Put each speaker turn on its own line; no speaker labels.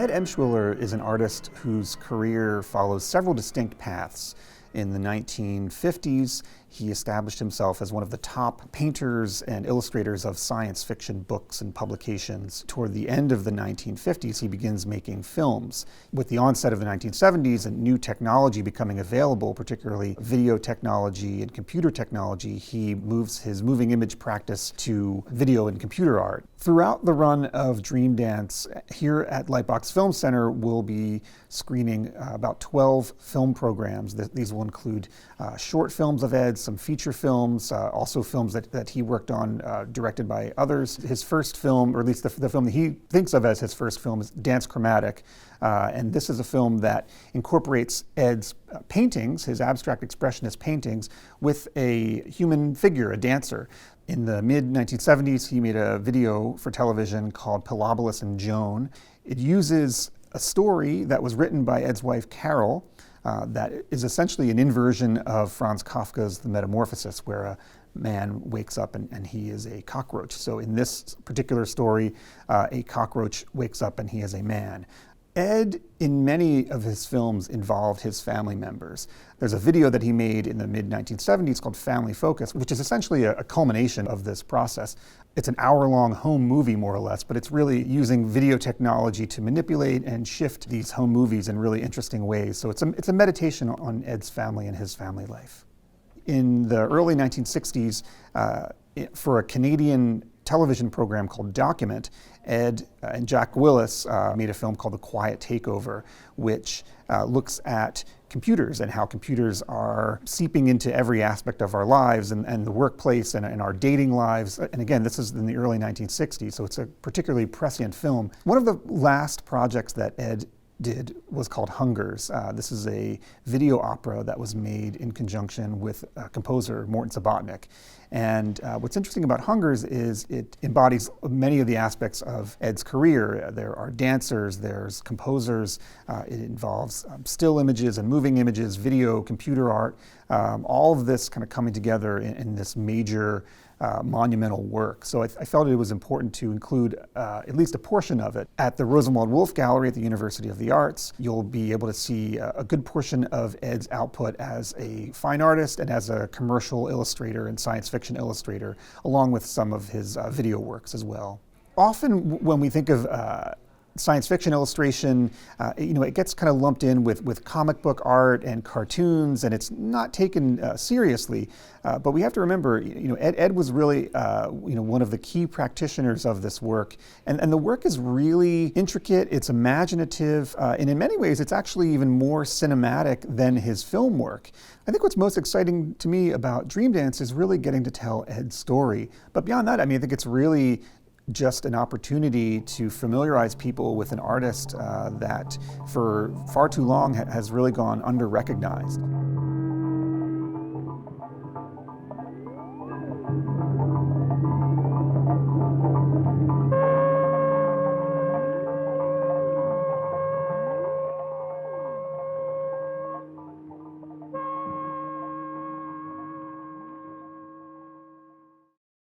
Ed Emshwiller is an artist whose career follows several distinct paths. In the 1950s, he established himself as one of the top painters and illustrators of science fiction books and publications. Toward the end of the 1950s, he begins making films. With the onset of the 1970s and new technology becoming available, particularly video technology and computer technology, he moves his moving image practice to video and computer art. Throughout the run of Dream Dance, here at Lightbox Film Center, we'll be screening about 12 film programs. These will include short films of Ed's, some feature films, also films that he worked on directed by others. His first film, or at least the film that he thinks of as his first film, is Dance Chromatic. And this is a film that incorporates Ed's paintings, his abstract expressionist paintings, with a human figure, a dancer. In the mid-1970s, he made a video for television called Pilobolus and Joan. It uses a story that was written by Ed's wife, Carol, that is essentially an inversion of Franz Kafka's The Metamorphosis, where a man wakes up and he is a cockroach. So in this particular story, a cockroach wakes up and he is a man. Ed, in many of his films, involved his family members. There's a video that he made in the mid-1970s called Family Focus, which is essentially a culmination of this process. It's an hour-long home movie, more or less, but it's really using video technology to manipulate and shift these home movies in really interesting ways. So it's a meditation on Ed's family and his family life. In the early 1960s, for a Canadian television program called Document, Ed and Jack Willis made a film called The Quiet Takeover, which looks at computers and how computers are seeping into every aspect of our lives and the workplace and our dating lives. And again, this is in the early 1960s, so it's a particularly prescient film. One of the last projects that Ed did was called Hungers. This is a video opera that was made in conjunction with composer Morton Subotnick. And what's interesting about Hungers is it embodies many of the aspects of Ed's career. There are dancers, there's composers, it involves still images and moving images, video, computer art, all of this kind of coming together in this major monumental work. So I felt it was important to include at least a portion of it. At the Rosenwald Wolf Gallery at the University of the Arts, you'll be able to see a good portion of Ed's output as a fine artist and as a commercial illustrator and science fiction illustrator, along with some of his video works as well. Often when we think of science fiction illustration, it gets kind of lumped in with comic book art and cartoons, and it's not taken seriously. But we have to remember, Ed was really, one of the key practitioners of this work, and the work is really intricate. It's imaginative, and in many ways, it's actually even more cinematic than his film work. I think what's most exciting to me about Dream Dance is really getting to tell Ed's story. But beyond that, I think it's really just an opportunity to familiarize people with an artist that for far too long has really gone under-recognized.